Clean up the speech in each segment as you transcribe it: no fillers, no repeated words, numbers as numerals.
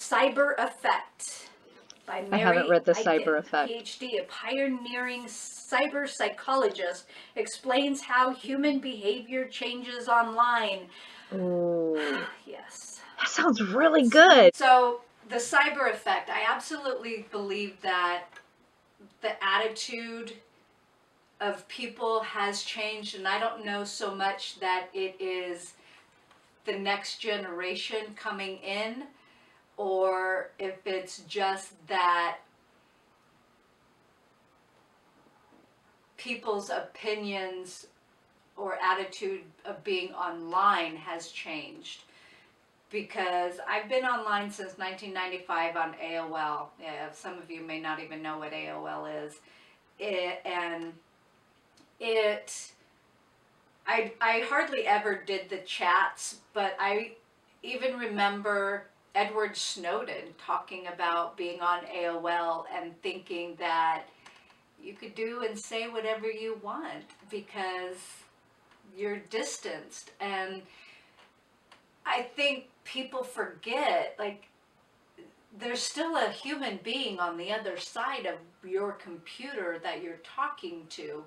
Cyber Effect by Mary. I haven't read The Eichen, Cyber Effect. PhD, a pioneering cyber psychologist, explains how human behavior changes online. Ooh, Yes. that sounds really good. So, the cyber effect, I absolutely believe that the attitude of people has changed, and I don't know so much that it is the next generation coming in, or if it's just that people's opinions or attitude of being online has changed. Because I've been online since 1995 on AOL. Yeah, some of you may not even know what AOL is. I hardly ever did the chats, but I even remember Edward Snowden talking about being on AOL and thinking that you could do and say whatever you want because you're distanced. And I think people forget, like, there's still a human being on the other side of your computer that you're talking to.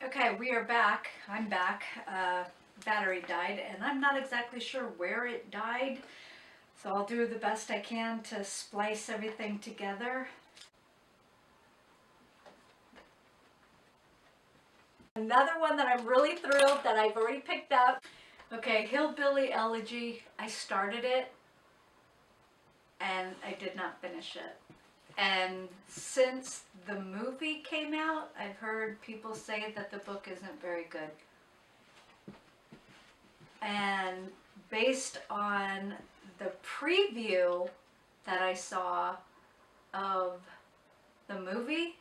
Okay, we are back. I'm back. Battery died, and I'm not exactly sure where it died, so I'll do the best I can to splice everything together. Another one that I'm really thrilled that I've already picked up. Okay, Hillbilly Elegy. I started it, and I did not finish it. And since the movie came out, I've heard people say that the book isn't very good. And based on the preview that I saw of the movie,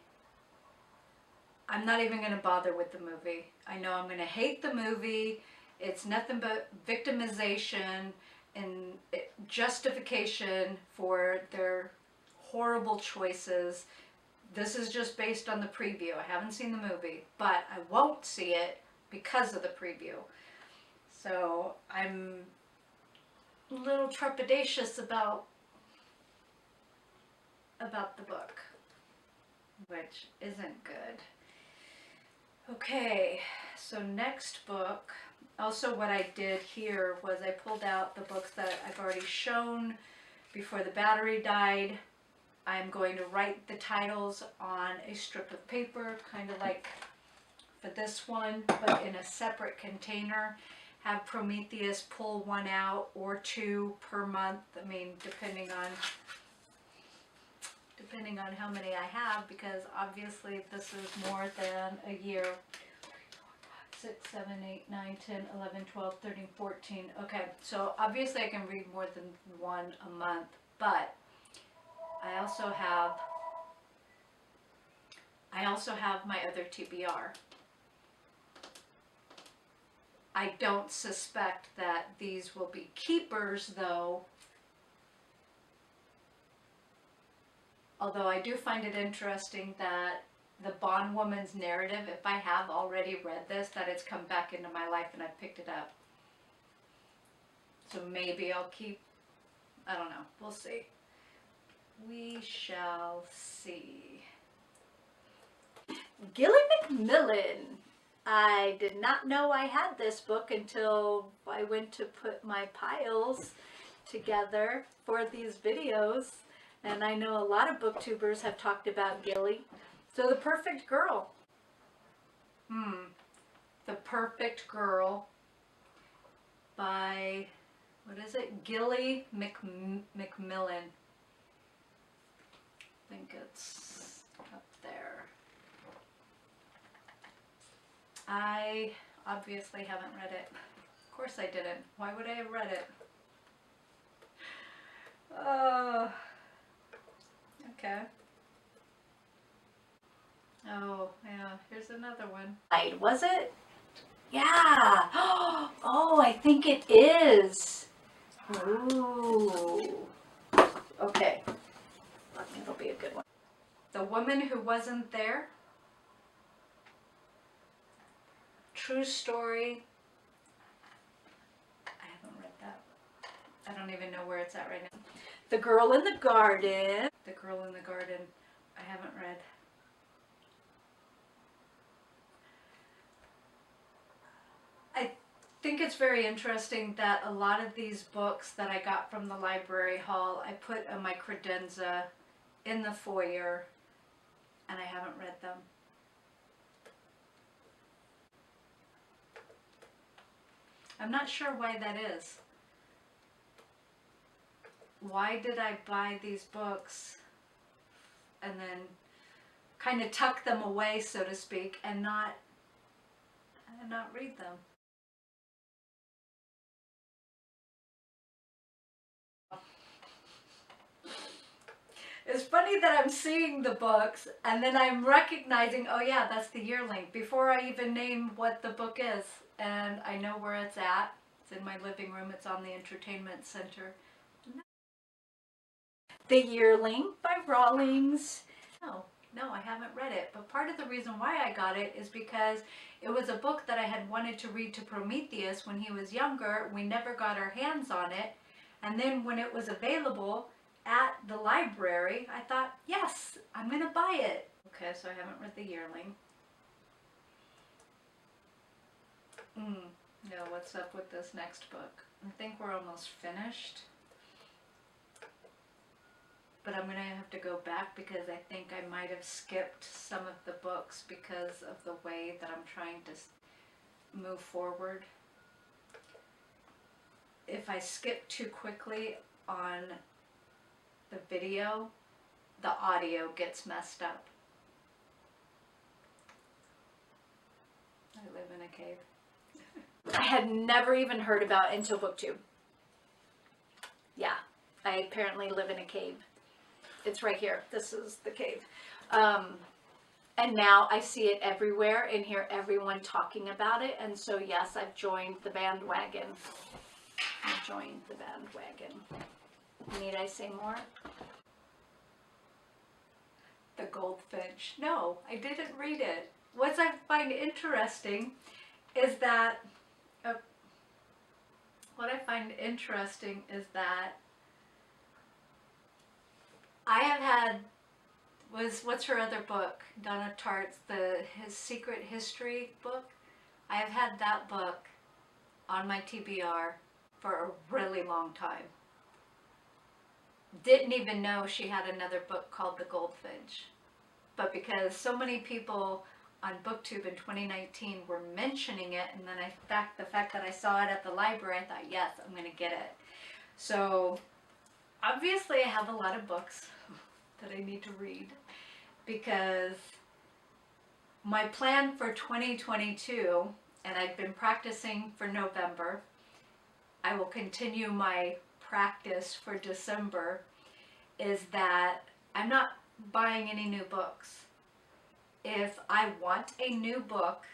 I'm not even going to bother with the movie. I know I'm going to hate the movie. It's nothing but victimization and justification for their horrible choices. This is just based on the preview. I haven't seen the movie, but I won't see it because of the preview. So I'm a little trepidatious about the book, which isn't good. Okay, so next book. Also what I did here was I pulled out the books that I've already shown before the battery died. I'm going to write the titles on a strip of paper, kind of like for this one, but in a separate container. Have Prometheus pull one out or two per month. I mean, depending on how many I have, because obviously this is more than a year. 6, 7, 8, 9, 10, 11, 12, 13, 14. Okay, so obviously I can read more than one a month, but I also have my other TBR. I don't suspect that these will be keepers, though. Although I do find it interesting that the bondwoman's narrative, if I have already read this, that it's come back into my life and I picked it up. So maybe I'll keep, I don't know, we'll see. We shall see. Gilly Macmillan. I did not know I had this book until I went to put my piles together for these videos. And I know a lot of booktubers have talked about Gilly. So The Perfect Girl. The Perfect Girl by, what is it? Gilly Macmillan. I think it's up there. I obviously haven't read it. Of course I didn't. Why would I have read it? Okay. Oh, yeah, here's another one. Was it? Yeah. Oh, I think it is. Ooh. Okay. It'll be a good one. The Woman Who Wasn't There. True story. I haven't read that. I don't even know where it's at right now. The Girl in the Garden. The Girl in the Garden, I haven't read. I think it's very interesting that a lot of these books that I got from the library hall, I put on my credenza in the foyer, and I haven't read them. I'm not sure why that is. Why did I buy these books and then kind of tuck them away, so to speak, and not read them? It's funny that I'm seeing the books and then I'm recognizing, oh yeah, that's the Yearling, before I even name what the book is. And I know where it's at. It's in my living room. It's on the entertainment center. The Yearling by Rawlings. No, I haven't read it. But part of the reason why I got it is because it was a book that I had wanted to read to Prometheus when he was younger. We never got our hands on it. And then when it was available at the library, I thought, yes, I'm going to buy it. Okay, so I haven't read The Yearling. No, what's up with this next book? I think we're almost finished. But I'm going to have to go back because I think I might have skipped some of the books because of the way that I'm trying to move forward. If I skip too quickly on the video, the audio gets messed up. I live in a cave. I had never even heard about until booktube. Yeah, I apparently live in a cave. It's right here. This is the cave. And now I see it everywhere and hear everyone talking about it. And so, yes, I've joined the bandwagon. I've joined the bandwagon. Need I say more? The Goldfinch. No, I didn't read it. What I find interesting is that I have had what's her other book? Donna Tartt's his Secret History book. I have had that book on my TBR for a really long time. Didn't even know she had another book called The Goldfinch. But because so many people on BookTube in 2019 were mentioning it, and then the fact that I saw it at the library, I thought, yes, I'm going to get it. So obviously I have a lot of books that I need to read because my plan for 2022, and I've been practicing for November, I will continue my practice for December, is that I'm not buying any new books. If I want a new book,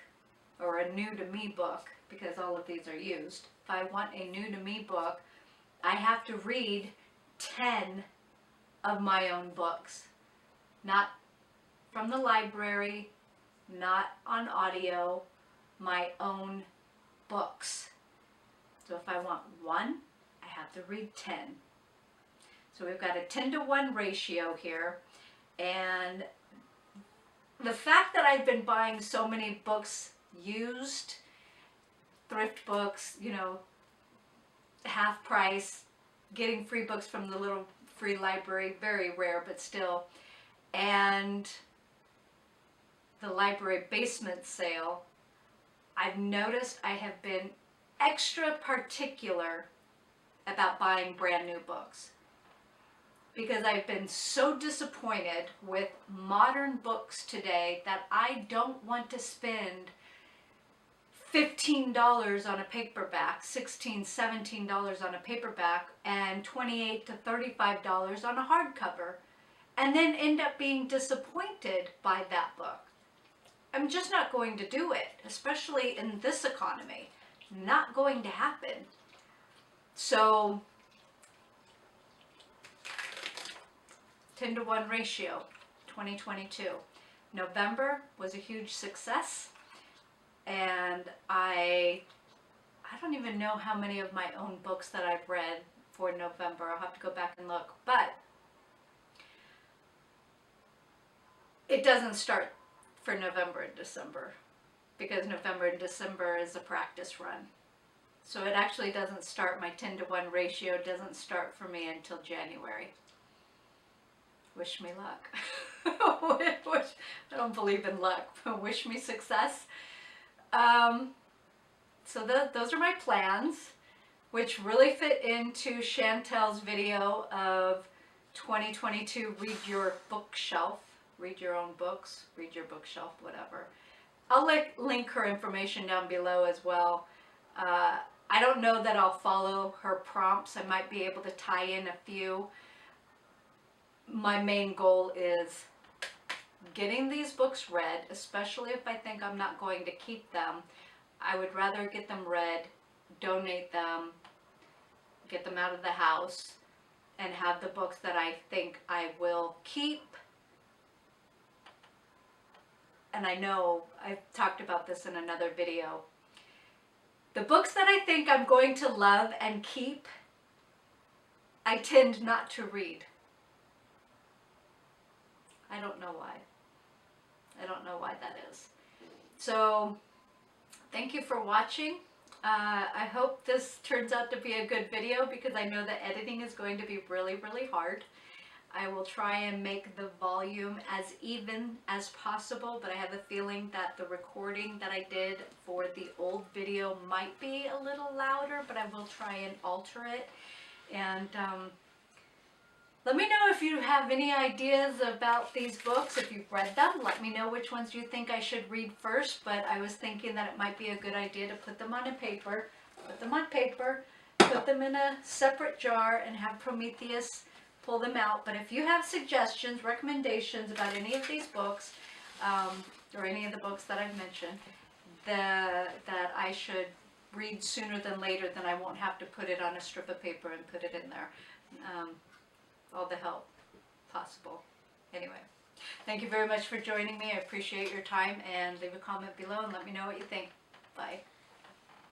or a new to me book, because all of these are used, if I want a new to me book, I have to read 10 of my own books. Not from the library, not on audio, my own books. So if I want one, I have to read 10. So we've got a 10-to-1 ratio here. And the fact that I've been buying so many books used, thrift books, half price, getting free books from the little free library, very rare, but still, and the library basement sale, I've noticed I have been extra particular about buying brand new books because I've been so disappointed with modern books today that I don't want to spend $15 on a paperback, $16, $17 on a paperback, and $28 to $35 on a hardcover, and then end up being disappointed by that book. I'm just not going to do it, especially in this economy. Not going to happen. So 10-to-1 ratio, 2022. November was a huge success, and I don't even know how many of my own books that I've read for November. I'll have to go back and look. But it doesn't start for November and December, because November and December is a practice run. So it actually doesn't start, my 10-to-1 ratio doesn't start for me until January. Wish me luck. I don't believe in luck, but wish me success. So those are my plans, which really fit into Chantel's video of 2022 Read Your Bookshelf. Read your own books, read your bookshelf, whatever. I'll link her information down below as well. I don't know that I'll follow her prompts. I might be able to tie in a few. My main goal is getting these books read, especially if I think I'm not going to keep them. I would rather get them read, donate them, get them out of the house, and have the books that I think I will keep. And I know I've talked about this in another video. The books that I think I'm going to love and keep, I tend not to read. I don't know why. I don't know why that is. So, thank you for watching. I hope this turns out to be a good video, because I know that editing is going to be really, really hard. I will try and make the volume as even as possible, but I have a feeling that the recording that I did for the old video might be a little louder, but I will try and alter it. And let me know if you have any ideas about these books. If you've read them, let me know which ones you think I should read first, but I was thinking that it might be a good idea to put them on paper, put them in a separate jar, and have Prometheus pull them out. But if you have suggestions, recommendations about any of these books, or any of the books that I've mentioned, that I should read sooner than later, then I won't have to put it on a strip of paper and put it in there. All the help possible. Anyway, thank you very much for joining me. I appreciate your time, and leave a comment below and let me know what you think. Bye.